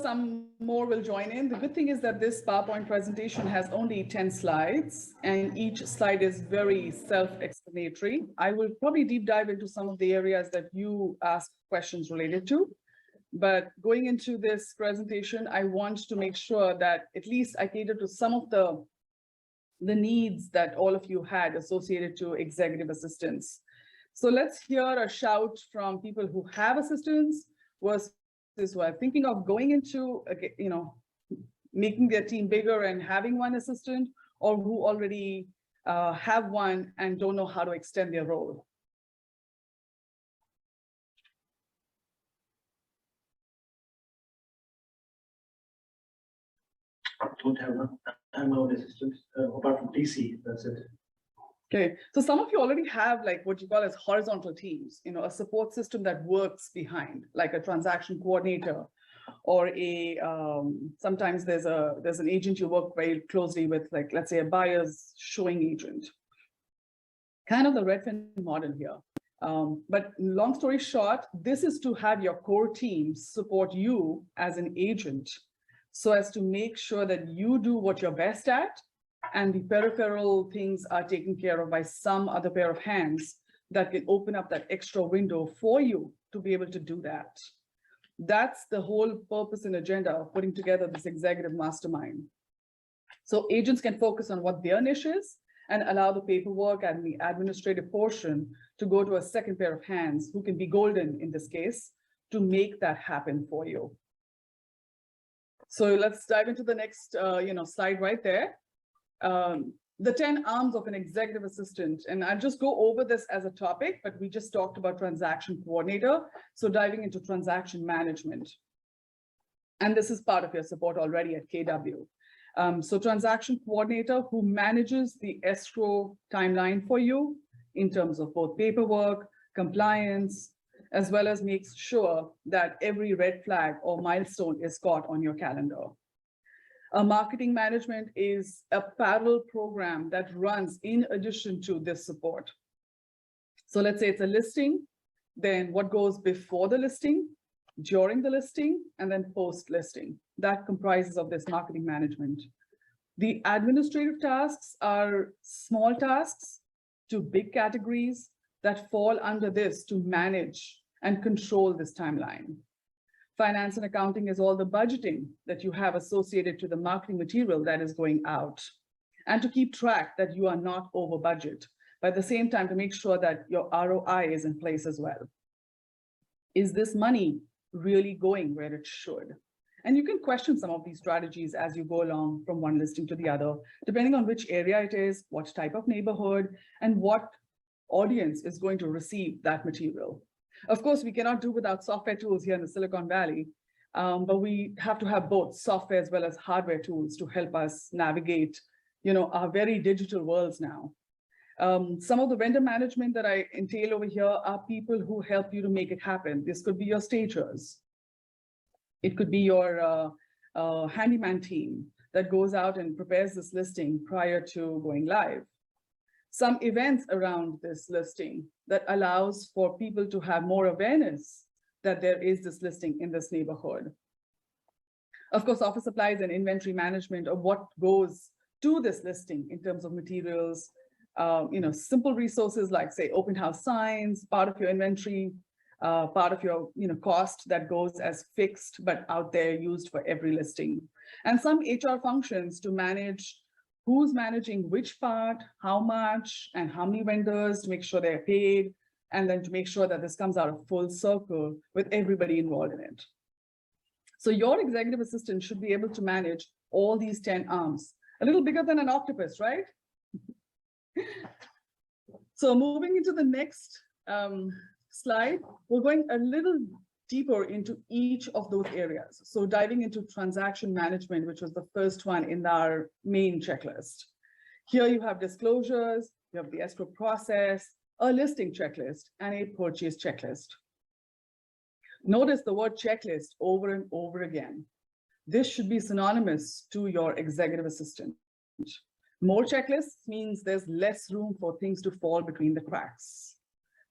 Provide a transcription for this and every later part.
some more will join in. The good thing is that this PowerPoint presentation has only 10 slides, and each slide is very self-explanatory. I will probably deep dive into some of the areas that you ask questions related to. But going into this presentation, I want to make sure that at least I cater to some of the needs that all of you had associated to executive assistants. So let's hear a shout from people who have assistants versus who are thinking of going into, making their team bigger and having one assistant, or who already have one and don't know how to extend their role. I don't have one. I'm no assistant apart from DC. That's it. Okay, so some of you already have like what you call as horizontal teams, a support system that works behind, like a transaction coordinator, or a sometimes there's an agent you work very closely with, like let's say a buyer's showing agent. Kind of the Redfin model here. But long story short, this is to have your core team support you as an agent, so as to make sure that you do what you're best at, and the peripheral things are taken care of by some other pair of hands that can open up that extra window for you to be able to do that. That's the whole purpose and agenda of putting together this executive mastermind. So agents can focus on what their niche is and allow the paperwork and the administrative portion to go to a second pair of hands who can be golden in this case to make that happen for you. So let's dive into the next slide right there. The 10 arms of an executive assistant, and I'll just go over this as a topic, but we just talked about transaction coordinator. So diving into transaction management. And this is part of your support already at KW. So transaction coordinator who manages the escrow timeline for you in terms of both paperwork, compliance, as well as makes sure that every red flag or milestone is caught on your calendar. Marketing management is a parallel program that runs in addition to this support. So let's say it's a listing, then what goes before the listing, during the listing, and then post-listing. That comprises of this marketing management. The administrative tasks are small tasks to big categories that fall under this to manage and control this timeline. Finance and accounting is all the budgeting that you have associated to the marketing material that is going out, and to keep track that you are not over budget, but at the same time to make sure that your ROI is in place as well. Is this money really going where it should? And you can question some of these strategies as you go along from one listing to the other, depending on which area it is, what type of neighborhood, and what audience is going to receive that material. Of course, we cannot do without software tools here in the Silicon Valley, but we have to have both software as well as hardware tools to help us navigate, our very digital worlds now. Some of the vendor management that I entail over here are people who help you to make it happen. This could be your stagers. It could be your handyman team that goes out and prepares this listing prior to going live. Some events around this listing that allows for people to have more awareness that there is this listing in this neighborhood. Of course, office supplies and inventory management of what goes to this listing in terms of materials, simple resources like say open house signs, part of your inventory, part of your cost that goes as fixed but out there used for every listing. And some HR functions to manage who's managing which part, how much, and how many vendors to make sure they're paid, and then to make sure that this comes out of full circle with everybody involved in it. So your executive assistant should be able to manage all these 10 arms, a little bigger than an octopus, right? So moving into the next slide, we're going a little deeper into each of those areas. So diving into transaction management, which was the first one in our main checklist. Here you have disclosures, you have the escrow process, a listing checklist, and a purchase checklist. Notice the word checklist over and over again. This should be synonymous to your executive assistant. More checklists means there's less room for things to fall between the cracks.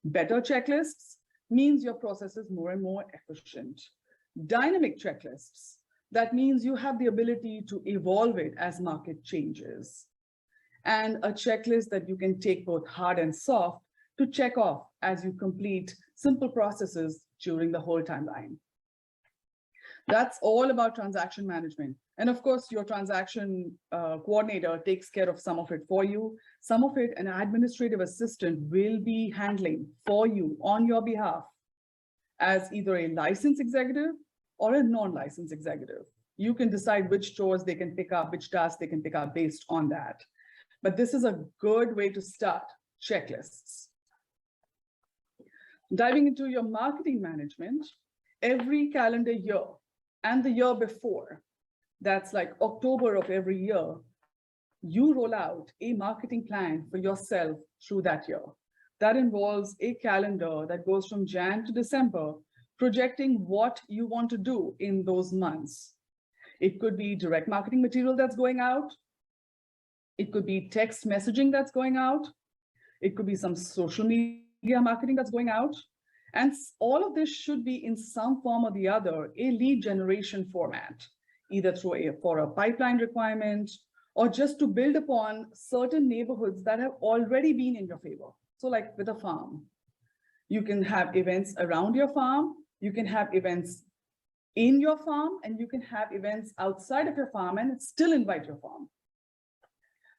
Better checklists means your process is more and more efficient. Dynamic checklists That means you have the ability to evolve it as market changes. And a checklist that you can take both hard and soft to check off as you complete simple processes during the whole timeline. That's all about transaction management. And of course, your transaction coordinator takes care of some of it for you. Some of it, an administrative assistant will be handling for you on your behalf as either a licensed executive or a non-licensed executive. You can decide which chores they can pick up, which tasks they can pick up based on that. But this is a good way to start checklists. Diving into your marketing management, every calendar year and the year before, that's like October of every year, you roll out a marketing plan for yourself through that year. That involves a calendar that goes from Jan to December, projecting what you want to do in those months. It could be direct marketing material that's going out. It could be text messaging that's going out. It could be some social media marketing that's going out. And all of this should be in some form or the other, a lead generation format, either for a pipeline requirement or just to build upon certain neighborhoods that have already been in your favor. So like with a farm, you can have events around your farm, you can have events in your farm, and you can have events outside of your farm and still invite your farm.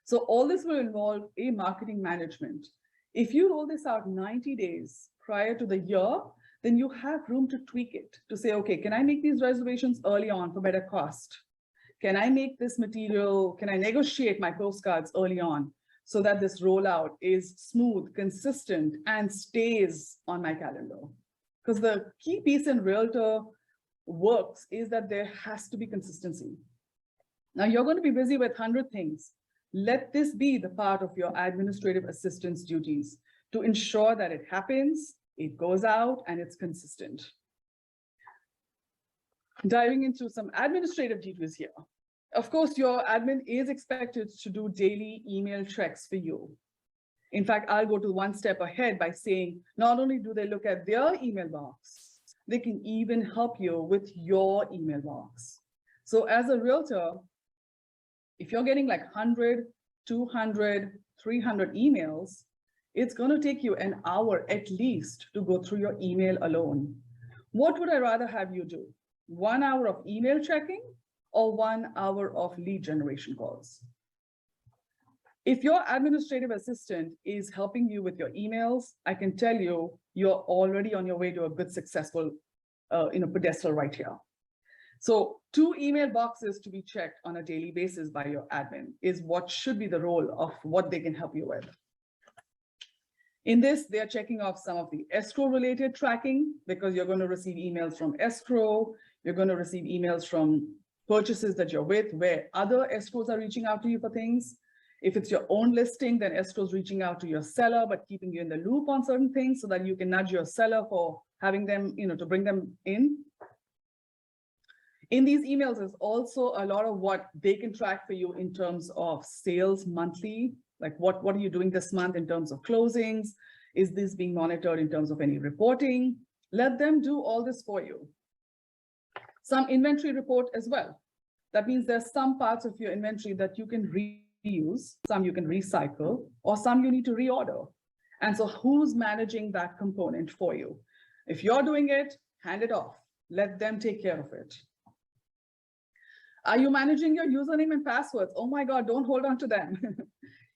So all this will involve a marketing management. If you roll this out 90 days prior to the year, then you have room to tweak it to say, okay, can I make these reservations early on for better cost? Can I make this material, can I negotiate my postcards early on so that this rollout is smooth, consistent, and stays on my calendar? Because the key piece in Realtor works is that there has to be consistency. Now you're going to be busy with 100 things. Let this be the part of your administrative assistant's duties to ensure that it happens, it goes out, and it's consistent. Diving into some administrative duties here. Of course, your admin is expected to do daily email checks for you. In fact, I'll go to one step ahead by saying, not only do they look at their email box, they can even help you with your email box. So as a realtor, if you're getting like 100, 200, 300 emails, it's going to take you an hour at least to go through your email alone. What would I rather have you do? 1 hour of email checking or 1 hour of lead generation calls? If your administrative assistant is helping you with your emails, I can tell you, you're already on your way to a good, successful pedestal right here. So 2 email boxes to be checked on a daily basis by your admin is what should be the role of what they can help you with. In this, they're checking off some of the escrow related tracking because you're going to receive emails from escrow. You're going to receive emails from purchases that you're with where other escrows are reaching out to you for things. If it's your own listing, then escrow's reaching out to your seller, but keeping you in the loop on certain things so that you can nudge your seller for having them, to bring them in. In these emails, there's also a lot of what they can track for you in terms of sales monthly, like what are you doing this month in terms of closings? Is this being monitored in terms of any reporting? Let them do all this for you. Some inventory report as well. That means there's some parts of your inventory that you can reuse, some you can recycle, or some you need to reorder. And so who's managing that component for you? If you're doing it, hand it off. Let them take care of it. Are you managing your username and passwords? Oh my God, don't hold on to them.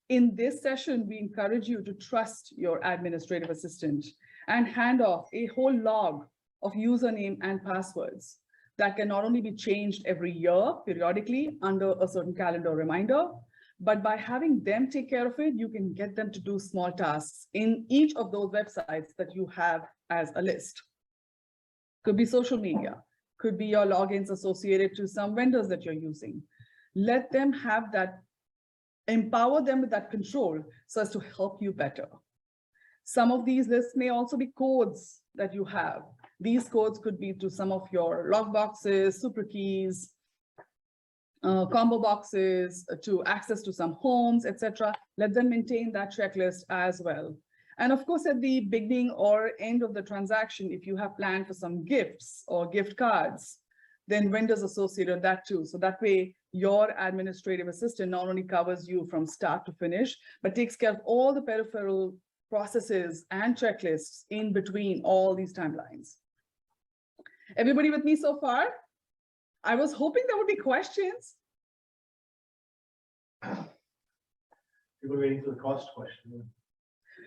In this session, we encourage you to trust your administrative assistant and hand off a whole log of username and passwords that can not only be changed every year periodically under a certain calendar reminder, but by having them take care of it, you can get them to do small tasks in each of those websites that you have as a list. Could be social media, could be your logins associated to some vendors that you're using. Let them have that, empower them with that control so as to help you better. Some of these lists may also be codes that you have. These codes could be to some of your log boxes, super keys, combo boxes, to access to some homes, etc. Let them maintain that checklist as well. And of course, at the beginning or end of the transaction, if you have planned for some gifts or gift cards, then vendors associated with that too. So that way, your administrative assistant not only covers you from start to finish, but takes care of all the peripheral processes and checklists in between all these timelines. Everybody with me so far? I was hoping there would be questions. People waiting for the cost question.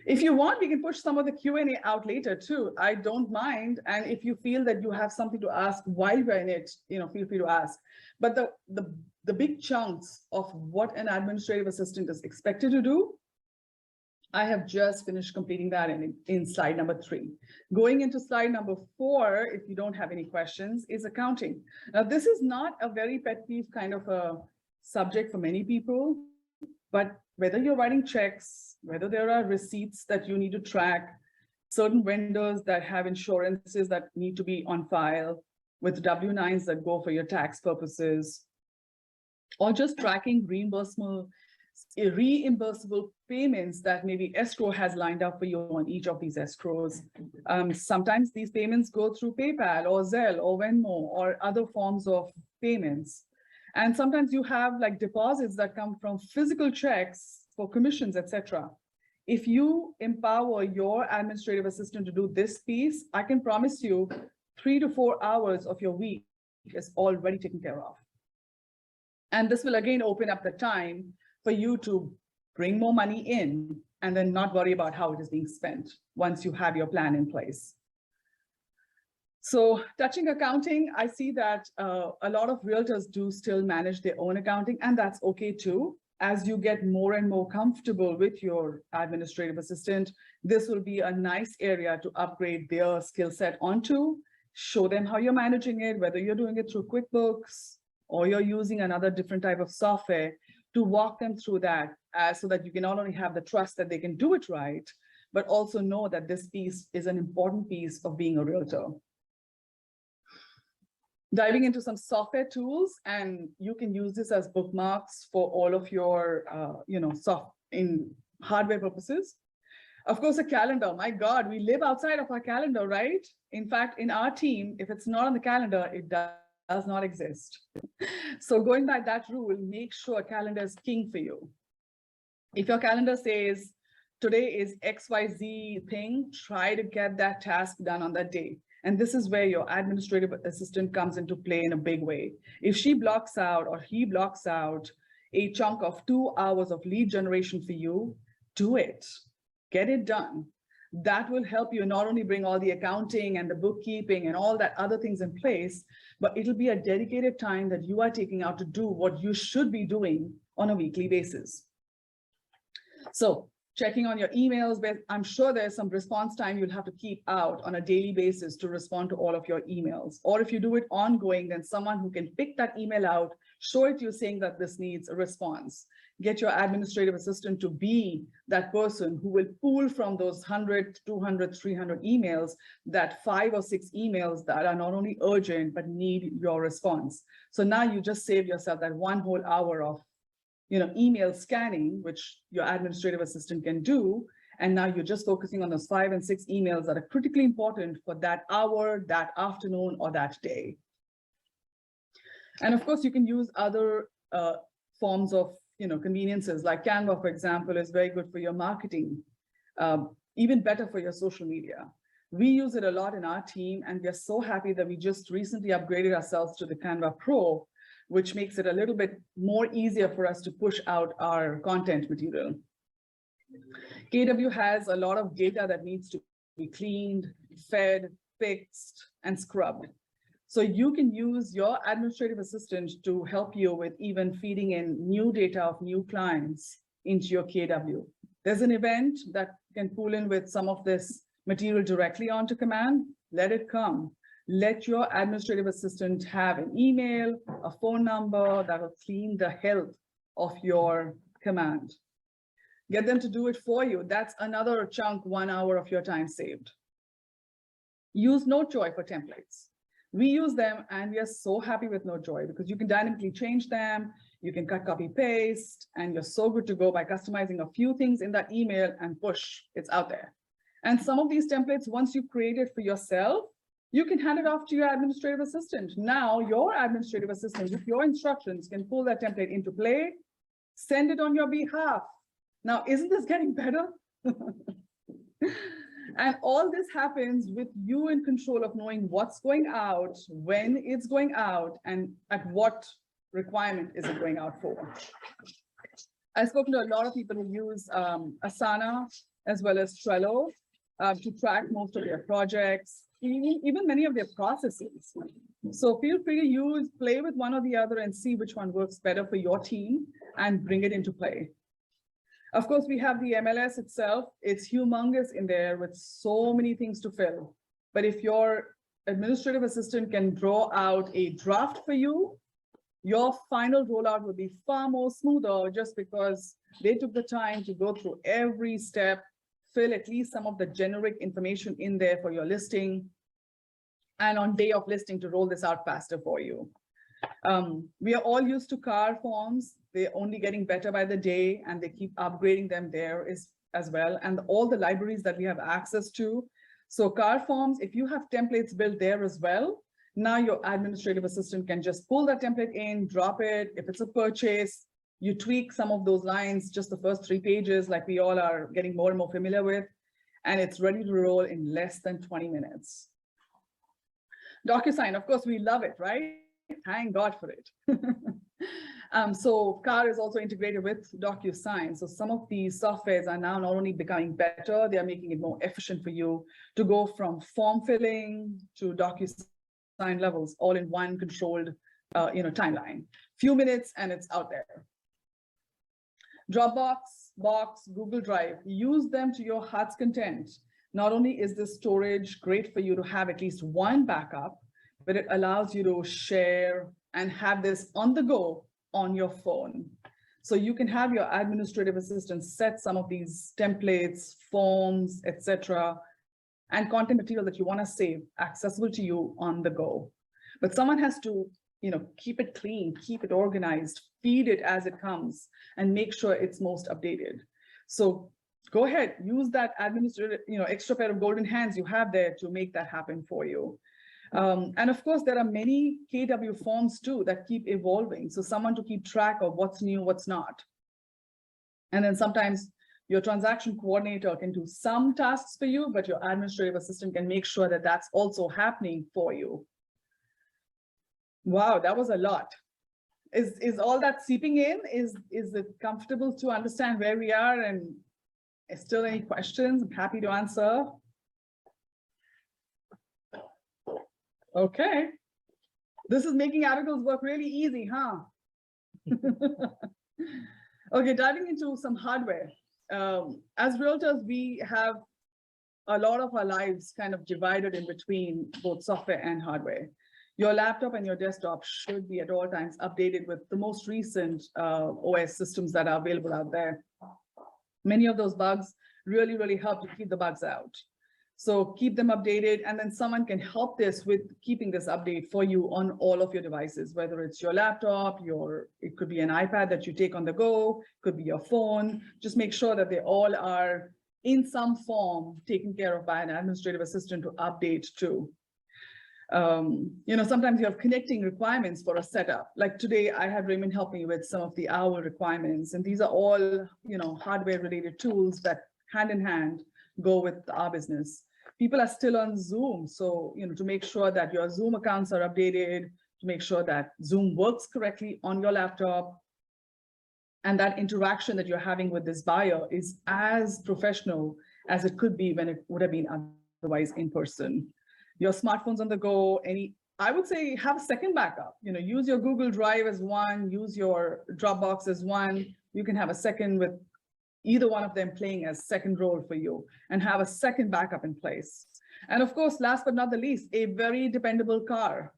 If you want, we can push some of the Q&A out later too. I don't mind. And if you feel that you have something to ask while we're in it, feel free to ask. But the big chunks of what an administrative assistant is expected to do, I have just finished completing that in slide number 3. Going into slide number 4, if you don't have any questions, is accounting. Now, this is not a very pet peeve kind of a subject for many people, but whether you're writing checks, whether there are receipts that you need to track, certain vendors that have insurances that need to be on file with W-9s that go for your tax purposes, or just tracking reimbursable payments that maybe escrow has lined up for you on each of these escrows. Sometimes these payments go through PayPal or Zelle or Venmo or other forms of payments. And sometimes you have like deposits that come from physical checks for commissions, etc. If you empower your administrative assistant to do this piece, I can promise you 3 to 4 hours of your week is already taken care of. And this will again open up the time for you to bring more money in and then not worry about how it is being spent once you have your plan in place. So touching accounting, I see that a lot of realtors do still manage their own accounting, and that's okay too. As you get more and more comfortable with your administrative assistant, this will be a nice area to upgrade their skill set onto, show them how you're managing it, whether you're doing it through QuickBooks or you're using another different type of software, to walk them through that so that you can not only have the trust that they can do it right, but also know that this piece is an important piece of being a realtor. Diving into some software tools, and you can use this as bookmarks for all of your, in hardware purposes. Of course, a calendar. My God, we live outside of our calendar, right? In fact, in our team, if it's not on the calendar, it does not exist. So going by that rule, make sure calendar is king for you. If your calendar says today is XYZ thing, try to get that task done on that day. And this is where your administrative assistant comes into play in a big way. If she blocks out or he blocks out a chunk of 2 hours of lead generation for you, do it. Get it done. That will help you not only bring all the accounting and the bookkeeping and all that other things in place, but it'll be a dedicated time that you are taking out to do what you should be doing on a weekly basis. So checking on your emails, but I'm sure there's some response time you'll have to keep out on a daily basis to respond to all of your emails. Or if you do it ongoing, then someone who can pick that email out, show it to you saying that this needs a response. Get your administrative assistant to be that person who will pull from those 100, 200, 300 emails, that 5 or 6 emails that are not only urgent, but need your response. So now you just save yourself that 1 whole hour of email scanning, which your administrative assistant can do. And now you're just focusing on those 5 and 6 emails that are critically important for that hour, that afternoon, or that day. And of course, you can use other forms of conveniences, like Canva, for example, is very good for your marketing, even better for your social media. We use it a lot in our team, and we're so happy that we just recently upgraded ourselves to the Canva Pro, which makes it a little bit more easier for us to push out our content material. KW has a lot of data that needs to be cleaned, fed, fixed, and scrubbed. So you can use your administrative assistant to help you with even feeding in new data of new clients into your KW. There's an event that can pull in with some of this material directly onto command. Let it come. Let your administrative assistant have an email, a phone number that will clean the health of your command. Get them to do it for you. That's another chunk, 1 hour of your time saved. Use NoteJoy for templates. We use them, and we are so happy with NoteJoy because you can dynamically change them. You can cut, copy, paste, and you're so good to go by customizing a few things in that email and push, it's out there. And some of these templates, once you create it for yourself, you can hand it off to your administrative assistant. Now your administrative assistant with your instructions can pull that template into play, send it on your behalf. Now, isn't this getting better? And all this happens with you in control of knowing what's going out, when it's going out, and at what requirement is it going out for. I've spoken to a lot of people who use Asana as well as Trello to track most of their projects, even many of their processes. So feel free to play with one or the other and see which one works better for your team and bring it into play. Of course, we have the MLS itself. It's humongous in there with so many things to fill. But if your administrative assistant can draw out a draft for you, your final rollout will be far more smoother just because they took the time to go through every step, fill at least some of the generic information in there for your listing, and on day of listing to roll this out faster for you. We are all used to CAR forms. They're only getting better by the day, and they keep upgrading them there as well. And all the libraries that we have access to. So CAR forms, if you have templates built there as well, now your administrative assistant can just pull that template in, drop it. If it's a purchase, you tweak some of those lines, just the first 3 pages, like we all are getting more and more familiar with, and it's ready to roll in less than 20 minutes. DocuSign, of course, we love it, right? Thank God for it. So CAR is also integrated with DocuSign. So some of these softwares are now not only becoming better, they are making it more efficient for you to go from form filling to DocuSign levels, all in one controlled timeline. Few minutes and it's out there. Dropbox, Box, Google Drive, use them to your heart's content. Not only is this storage great for you to have at least one backup, but it allows you to share and have this on the go on your phone. So you can have your administrative assistant set some of these templates, forms, etc., and content material that you want to save accessible to you on the go. But someone has to, keep it clean, keep it organized, feed it as it comes, and make sure it's most updated. So go ahead, use that administrative, extra pair of golden hands you have there to make that happen for you. And of course, there are many KW forms too that keep evolving. So someone to keep track of what's new, what's not. And then sometimes your transaction coordinator can do some tasks for you, but your administrative assistant can make sure that that's also happening for you. Wow, that was a lot. Is all that seeping in? Is it comfortable to understand where we are? And is still any questions? I'm happy to answer. Okay. This is making articles work really easy, huh? Okay, diving into some hardware. As realtors, we have a lot of our lives kind of divided in between both software and hardware. Your laptop and your desktop should be at all times updated with the most recent OS systems that are available out there. Many of those bugs really, really help to keep the bugs out. So keep them updated, and then someone can help this with keeping this update for you on all of your devices, whether it's your laptop, it could be an iPad that you take on the go, could be your phone. Just make sure that they all are in some form taken care of by an administrative assistant to update to. Sometimes you have connecting requirements for a setup. Like today, I had Raymond help me with some of the OWL requirements, and these are all, hardware related tools that hand in hand go with our business. People are still on Zoom. So, to make sure that your Zoom accounts are updated, to make sure that Zoom works correctly on your laptop, and that interaction that you're having with this buyer is as professional as it could be when it would have been otherwise in person. Your smartphone's on the go, I would say have a second backup. Use your Google Drive as one, use your Dropbox as one. You can have a second with either one of them playing as second role for you and have a second backup in place. And of course, last but not the least, a very dependable car.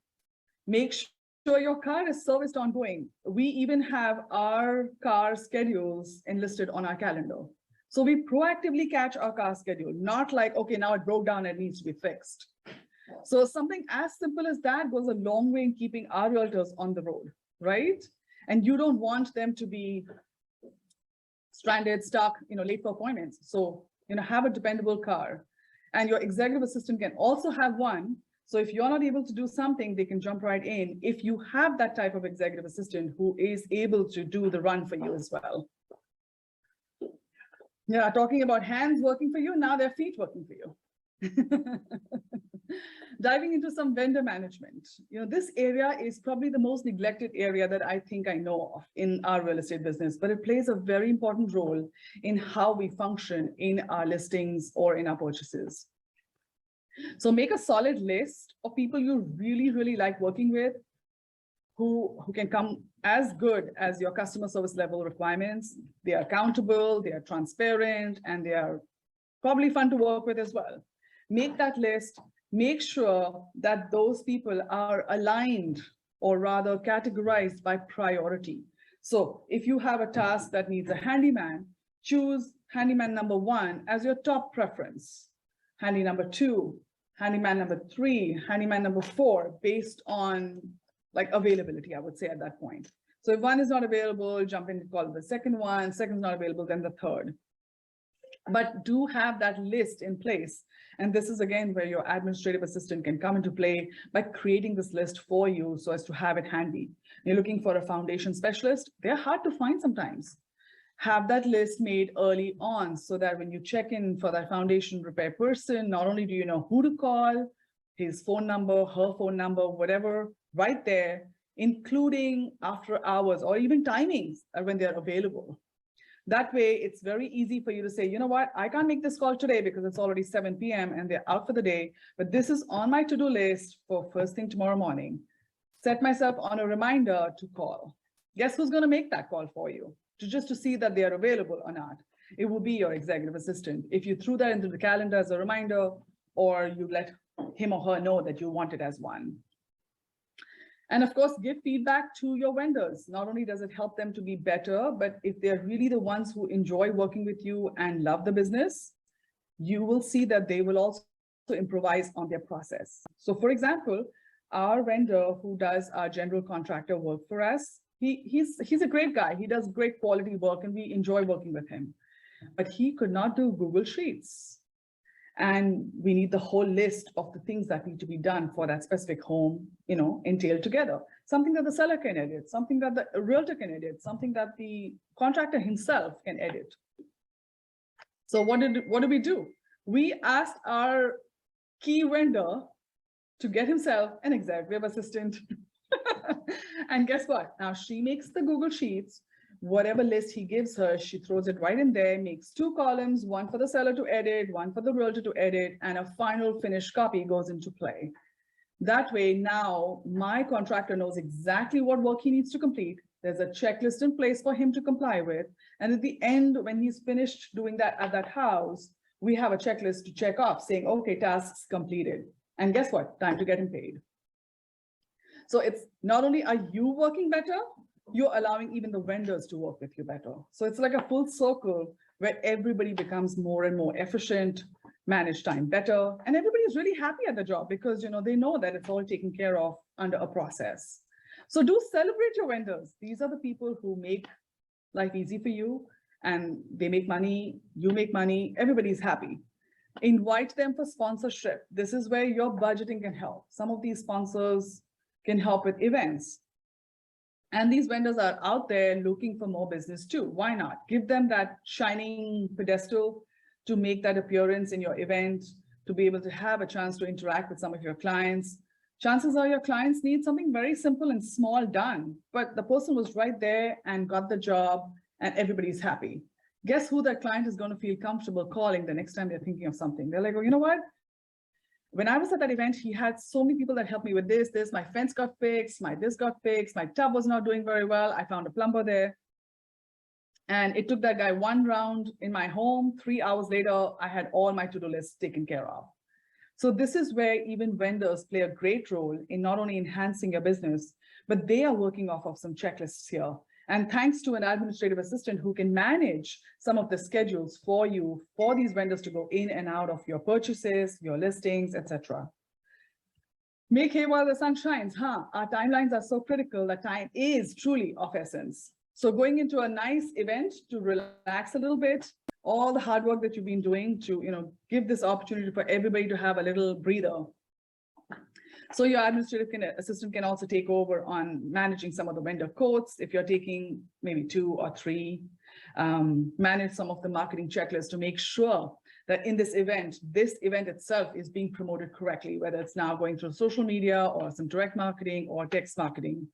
Make sure your car is serviced ongoing. We even have our car schedules enlisted on our calendar. So we proactively catch our car schedule, not like, okay, now it broke down and it needs to be fixed. So something as simple as that goes a long way in keeping our realtors on the road, right? And you don't want them to be stranded, stuck, late for appointments. So, have a dependable car. And your executive assistant can also have one. So if you're not able to do something, they can jump right in if you have that type of executive assistant who is able to do the run for you as well. Yeah, talking about hands working for you, now their feet working for you. Diving into some vendor management. This area is probably the most neglected area that I think I know of in our real estate business, but it plays a very important role in how we function in our listings or in our purchases. So make a solid list of people you really, really like working with, who can come as good as your customer service level requirements. They are accountable, they are transparent, and they are probably fun to work with as well. Make that list, make sure that those people are aligned, or rather categorized by priority. So if you have a task that needs a handyman, choose handyman number 1 as your top preference. Handy number 2, handyman number 3, handyman number 4, based on like availability, I would say at that point. So if one is not available, jump in to call the second one, second's not available, then the third. But do have that list in place. And this is again where your administrative assistant can come into play by creating this list for you so as to have it handy. You're looking for a foundation specialist, they're hard to find sometimes. Have that list made early on so that when you check in for that foundation repair person, not only do you know who to call, his phone number, her phone number, whatever, right there, including after hours or even timings when they're available. That way, it's very easy for you to say, you know what, I can't make this call today because it's already 7 p.m. and they're out for the day, but this is on my to-do list for first thing tomorrow morning. Set myself on a reminder to call. Guess who's going to make that call for you? Just to see that they are available or not. It will be your executive assistant. If you threw that into the calendar as a reminder, or you let him or her know that you want it as one. And of course, give feedback to your vendors. Not only does it help them to be better, but if they're really the ones who enjoy working with you and love the business, you will see that they will also improvise on their process. So for example, our vendor who does our general contractor work for us, he's a great guy. He does great quality work and we enjoy working with him, but he could not do Google Sheets. And we need the whole list of the things that need to be done for that specific home, entailed together. Something that the seller can edit, something that the realtor can edit, something that the contractor himself can edit. So what did we do? We asked our key vendor to get himself an executive assistant. And guess what? Now she makes the Google Sheets. Whatever list he gives her, she throws it right in there, makes 2 columns, one for the seller to edit, one for the realtor to edit, and a final finished copy goes into play. That way, now my contractor knows exactly what work he needs to complete. There's a checklist in place for him to comply with. And at the end, when he's finished doing that at that house, we have a checklist to check off saying, okay, tasks completed. And guess what? Time to get him paid. So it's not only are you working better, you're allowing even the vendors to work with you better. So it's like a full circle where everybody becomes more and more efficient, manage time better, and everybody's really happy at the job because they know that it's all taken care of under a process. So do celebrate your vendors. These are the people who make life easy for you, and they make money, you make money, everybody's happy. Invite them for sponsorship. This is where your budgeting can help. Some of these sponsors can help with events. And these vendors are out there looking for more business too. Why not? Give them that shining pedestal to make that appearance in your event, to be able to have a chance to interact with some of your clients. Chances are your clients need something very simple and small done, but the person was right there and got the job and everybody's happy. Guess who that client is going to feel comfortable calling the next time they're thinking of something? They're like, oh, you know what? When I was at that event, he had so many people that helped me with this, my fence got fixed, this got fixed, my tub was not doing very well. I found a plumber there. And it took that guy 1 round in my home. 3 hours later, I had all my to-do lists taken care of. So this is where even vendors play a great role in not only enhancing your business, but they are working off of some checklists here. And thanks to an administrative assistant who can manage some of the schedules for you, for these vendors to go in and out of your purchases, your listings, etc. Make hay while the sun shines, huh? Our timelines are so critical that time is truly of essence. So going into a nice event to relax a little bit, all the hard work that you've been doing to, give this opportunity for everybody to have a little breather. So your administrative assistant can also take over on managing some of the vendor quotes. If you're taking maybe 2 or 3, manage some of the marketing checklists to make sure that in this event itself is being promoted correctly, whether it's now going through social media or some direct marketing or text marketing.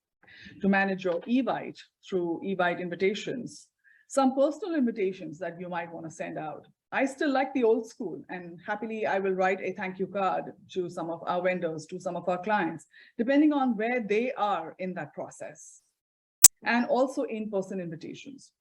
To manage your Evite through Evite invitations, some personal invitations that you might want to send out. I still like the old school, and happily I will write a thank you card to some of our vendors, to some of our clients, depending on where they are in that process, and also in-person invitations.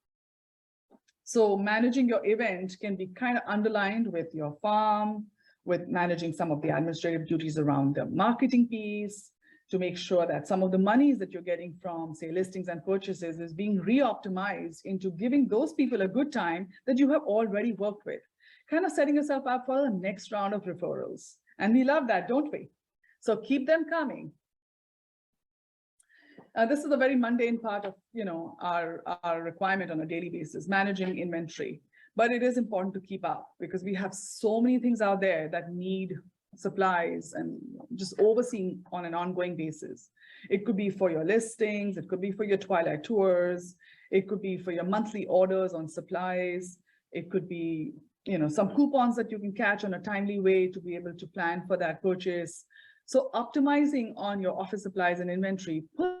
So managing your event can be kind of underlined with your farm, with managing some of the administrative duties around the marketing piece, to make sure that some of the monies that you're getting from, say, listings and purchases is being re-optimized into giving those people a good time that you have already worked with, kind of setting yourself up for the next round of referrals. And we love that, don't we? So keep them coming. This is a very mundane part of, our requirement on a daily basis, managing inventory. But it is important to keep up because we have so many things out there that need supplies and just overseeing on an ongoing basis. It could be for your listings, it could be for your twilight tours, it could be for your monthly orders on supplies, it could be, some coupons that you can catch on a timely way to be able to plan for that purchase. So optimizing on your office supplies and inventory, put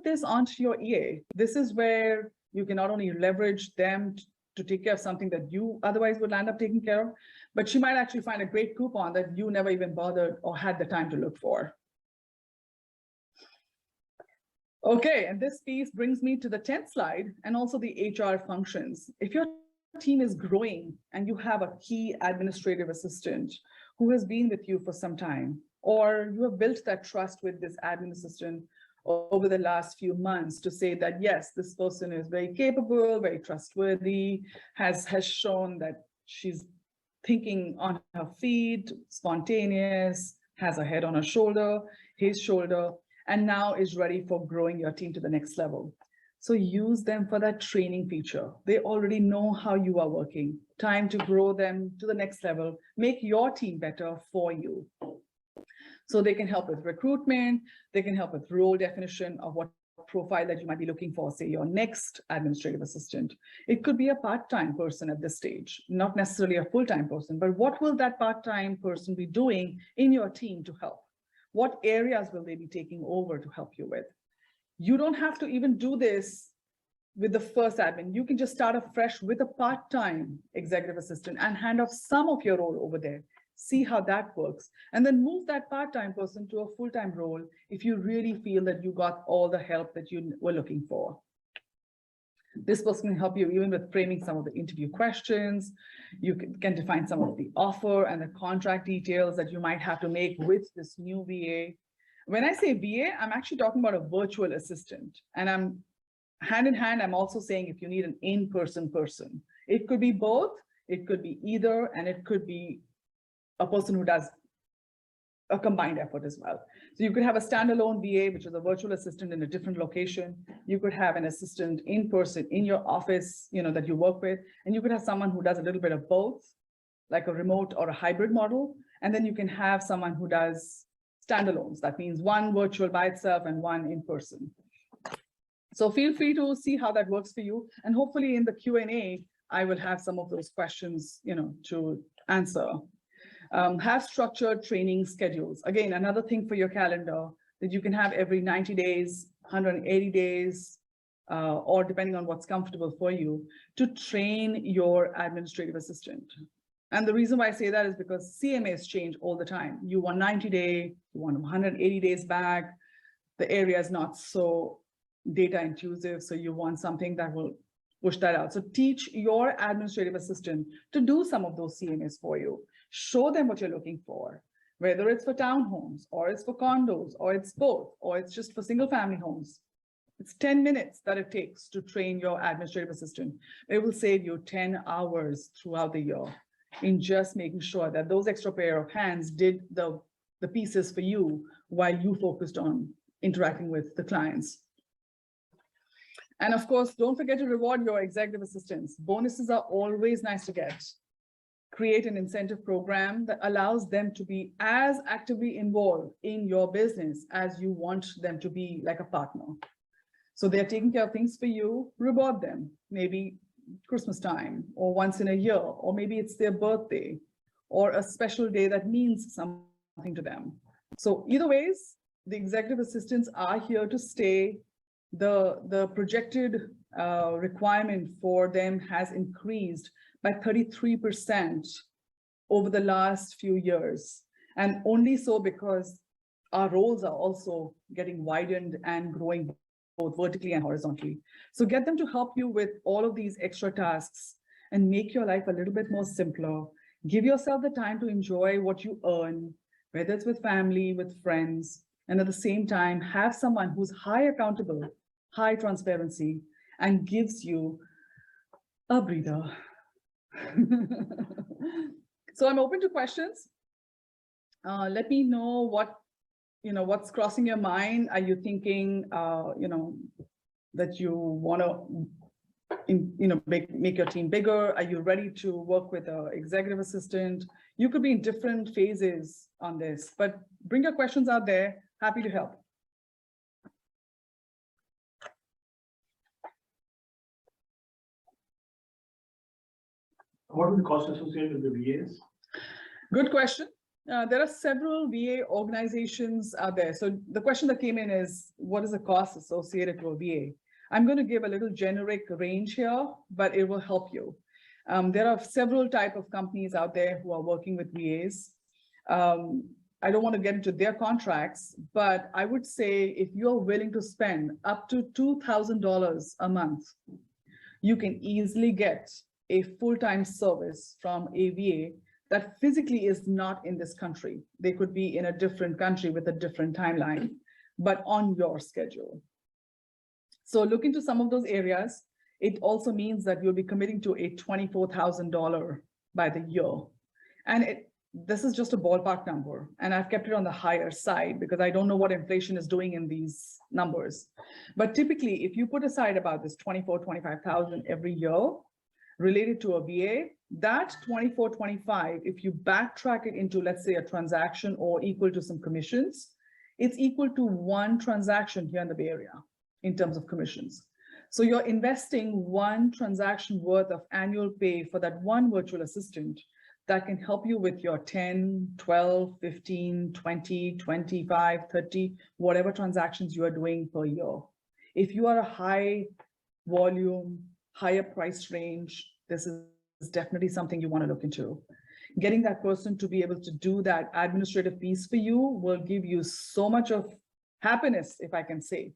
this onto your EA. This is where you can not only leverage them to take care of something that you otherwise would end up taking care of, but she might actually find a great coupon that you never even bothered or had the time to look for. Okay, and this piece brings me to the 10th slide and also the HR functions. If your team is growing and you have a key administrative assistant who has been with you for some time, or you have built that trust with this admin assistant over the last few months to say that, yes, this person is very capable, very trustworthy, has shown that she's thinking on her feet, spontaneous, has a head on her shoulder, his shoulder, and now is ready for growing your team to the next level. So use them for that training feature. They already know how you are working. Time to grow them to the next level, make your team better for you. So they can help with recruitment, they can help with role definition of what profile that you might be looking for, say your next administrative assistant. It could be a part-time person at this stage, not necessarily a full-time person, but what will that part-time person be doing in your team to help? What areas will they be taking over to help you with? You don't have to even do this with the first admin. You can just start afresh with a part-time executive assistant and hand off some of your role over there. See how that works, and then move that part-time person to a full-time role if you really feel that you got all the help that you were looking for. This person can help you even with framing some of the interview questions. You can define some of the offer and the contract details that you might have to make with this new VA. When I say VA, I'm actually talking about a virtual assistant, and I'm hand in hand, I'm also saying if you need an in-person person. It could be both, it could be either, and it could be a person who does a combined effort as well. So you could have a standalone VA, which is a virtual assistant in a different location. You could have an assistant in person in your office, that you work with, and you could have someone who does a little bit of both, like a remote or a hybrid model. And then you can have someone who does standalones. That means one virtual by itself and one in person. So feel free to see how that works for you. And hopefully in the Q&A, I will have some of those questions, to answer. Have structured training schedules. Again, another thing for your calendar that you can have every 90 days, 180 days, or depending on what's comfortable for you, to train your administrative assistant. And the reason why I say that is because CMAs change all the time. You want 90 days, you want 180 days back. The area is not so data intuitive, so you want something that will push that out. So teach your administrative assistant to do some of those CMAs for you. Show them what you're looking for, whether it's for townhomes, or it's for condos, or it's both, or it's just for single family homes. It's 10 minutes that it takes to train your administrative assistant. It will save you 10 hours throughout the year in just making sure that those extra pair of hands did the pieces for you while you focused on interacting with the clients. And of course, don't forget to reward your executive assistants. Bonuses are always nice to get. create an incentive program that allows them to be as actively involved in your business as you want them to be, like a partner. So they're taking care of things for you, reward them, maybe Christmas time or once in a year, or maybe it's their birthday or a special day that means something to them. So either ways, the executive assistants are here to stay. The projected requirement for them has increased by 33% over the last few years. And only so because our roles are also getting widened and growing both vertically and horizontally. So get them to help you with all of these extra tasks and make your life a little bit more simpler. Give yourself the time to enjoy what you earn, whether it's with family, with friends, and at the same time, have someone who's high accountable, high transparency, and gives you a breather. So I'm open to questions. Let me know what's crossing your mind. Are you thinking, that you want to, make your team bigger? Are you ready to work with an executive assistant? You could be in different phases on this, but bring your questions out there. Happy to help. What are the costs associated with the VAs? Good question. There are several VA organizations out there. So the question that came in is, what is the cost associated to a VA? I'm going to give a little generic range here, but it will help you. There are several types of companies out there who are working with VAs. I don't want to get into their contracts, but I would say if you're willing to spend up to $2,000 a month, you can easily get a full-time service from a VA that physically is not in this country. They could be in a different country with a different timeline, but on your schedule. So look into some of those areas. It also means that you'll be committing to a $24,000 by the year. And this is just a ballpark number. And I've kept it on the higher side because I don't know what inflation is doing in these numbers. But typically, if you put aside about this $24,000-25,000 every year related to a VA, that $24,000-25,000, if you backtrack it into, let's say, a transaction or equal to some commissions, it's equal to one transaction here in the Bay Area in terms of commissions. So you're investing one transaction worth of annual pay for that one virtual assistant that can help you with your 10, 12, 15, 20, 25, 30, whatever transactions you are doing per year. If you are a high volume, higher price range, this is definitely something you want to look into. Getting that person to be able to do that administrative piece for you will give you so much of happiness, if I can say.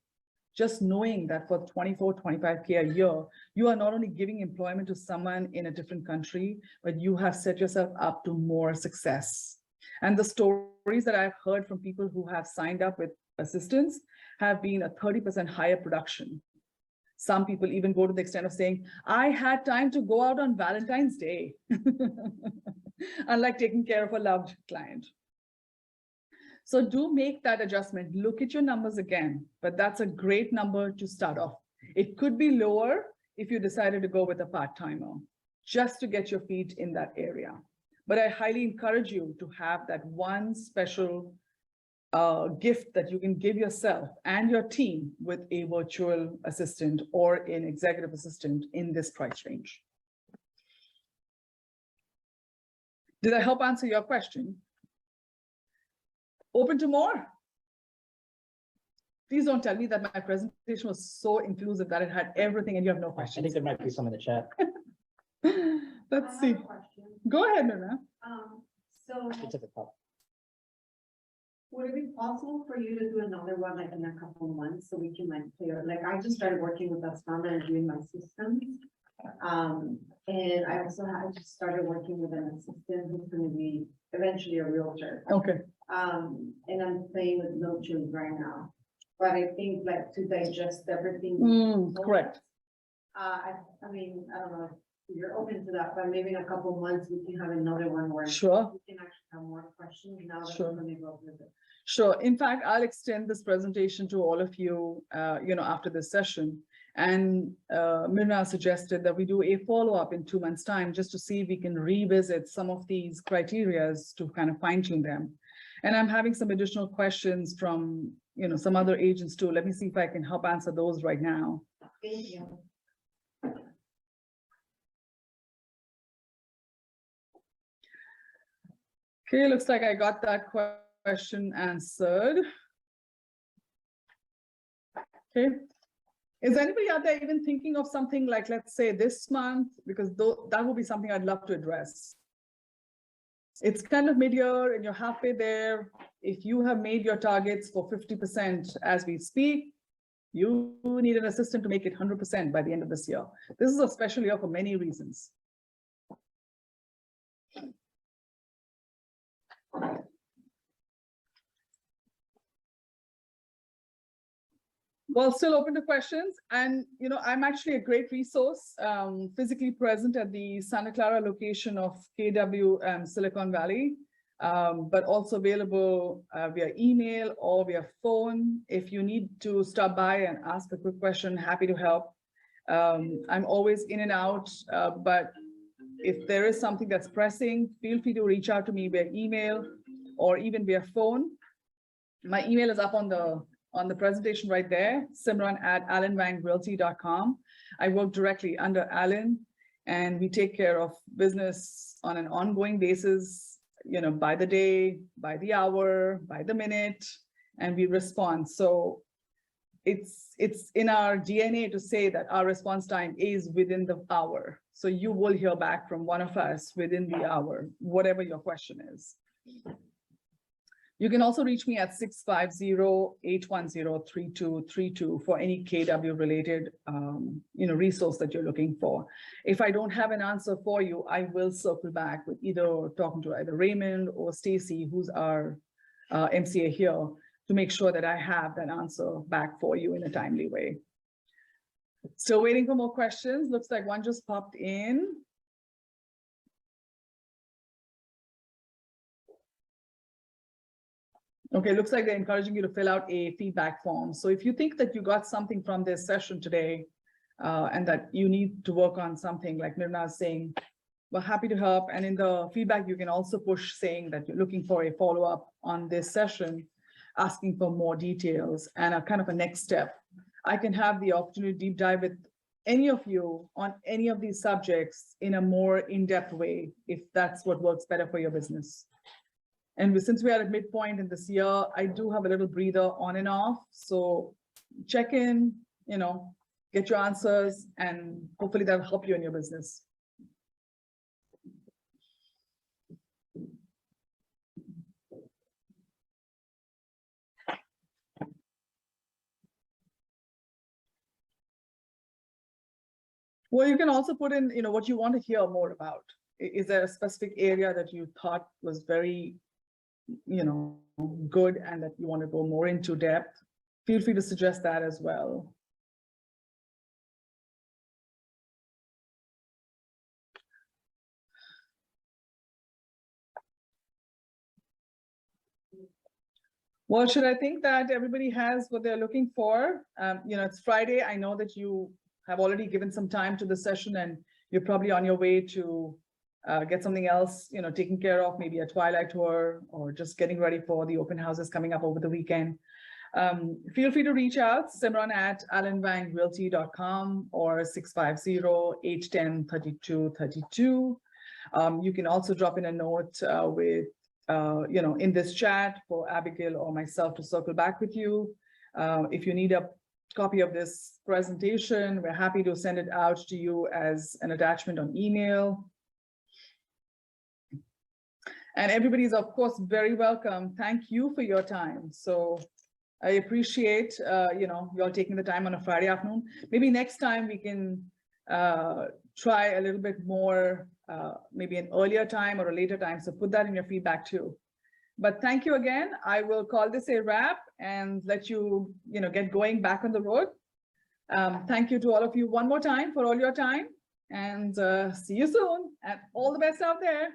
Just knowing that for $24,000-25,000 a year, you are not only giving employment to someone in a different country, but you have set yourself up to more success. And the stories that I've heard from people who have signed up with assistants have been a 30% higher production. Some people even go to the extent of saying, I had time to go out on Valentine's Day, unlike taking care of a loved client. So do make that adjustment. Look at your numbers again, but that's a great number to start off. It could be lower if you decided to go with a part-timer, just to get your feet in that area. But I highly encourage you to have that one special gift that you can give yourself and your team with a virtual assistant or an executive assistant in this price range. Did I help answer your question? Open to more. Please don't tell me that my presentation was so inclusive that it had everything and you have no questions. I think there might be some in the chat. Let's see. Go ahead, Nina. So It's at the top. would it be possible for you to do another one like in a couple of months so we can like clear, like I just started working with Asana and doing my systems. And I also just started working with an assistant who's going to be eventually a realtor. Okay. And I'm playing with no tune right now, but I think like to digest everything. Correct. I mean, I don't know if you're open to that, but maybe in a couple of months we can have another one where Sure. we can actually have more questions now that Sure. we're going to go with it. Sure. In fact, I'll extend this presentation to all of you, after this session. And Mirna suggested that we do a follow-up in 2 months' time just to see if we can revisit some of these criterias to kind of fine-tune them. And I'm having some additional questions from, some other agents too. Let me see if I can help answer those right now. Thank you. Okay, looks like I got that question answered. Okay. Is anybody out there even thinking of something like, let's say this month, because that would be something I'd love to address. It's kind of mid-year and you're halfway there. If you have made your targets for 50% as we speak, you need an assistant to make it 100% by the end of this year. This is a special year for many reasons. Well, still open to questions. And, I'm actually a great resource, physically present at the Santa Clara location of KW Silicon Valley, but also available via email or via phone. If you need to stop by and ask a quick question, happy to help. I'm always in and out, but if there is something that's pressing, feel free to reach out to me via email or even via phone. My email is up on the presentation right there, simran@allenwangrealty.com. I work directly under Allen, and we take care of business on an ongoing basis, by the day, by the hour, by the minute, and we respond. So it's in our DNA to say that our response time is within the hour. So you will hear back from one of us within the hour, whatever your question is. You can also reach me at 650-810-3232 for any KW related, resource that you're looking for. If I don't have an answer for you, I will circle back with talking to either Raymond or Stacy, who's our MCA here, to make sure that I have that answer back for you in a timely way. Still waiting for more questions. Looks like one just popped in. Okay, looks like they're encouraging you to fill out a feedback form. So if you think that you got something from this session today and that you need to work on something, like Nirna is saying, we're happy to help. And in the feedback, you can also push saying that you're looking for a follow-up on this session, asking for more details and a kind of a next step. I can have the opportunity to deep dive with any of you on any of these subjects in a more in-depth way, if that's what works better for your business. And since we are at midpoint in this year, I do have a little breather on and off. So check in, get your answers, and hopefully that'll help you in your business. Well, you can also put in, what you want to hear more about. Is there a specific area that you thought was very good and that you want to go more into depth? Feel free to suggest that as well. Well, should I think that everybody has what they're looking for? It's Friday. I know that you have already given some time to the session and you're probably on your way to get something else, taken care of, maybe a twilight tour or just getting ready for the open houses coming up over the weekend. Feel free to reach out, simran@allenwangrealty.com or 650-810-3232. You can also drop in a note with, in this chat for Abigail or myself to circle back with you. If you need a copy of this presentation, we're happy to send it out to you as an attachment on email. And everybody is, of course, very welcome. Thank you for your time. So I appreciate, you all taking the time on a Friday afternoon. Maybe next time we can try a little bit more, maybe an earlier time or a later time. So put that in your feedback too. But thank you again. I will call this a wrap and let you, get going back on the road. Thank you to all of you one more time for all your time, and see you soon, and all the best out there.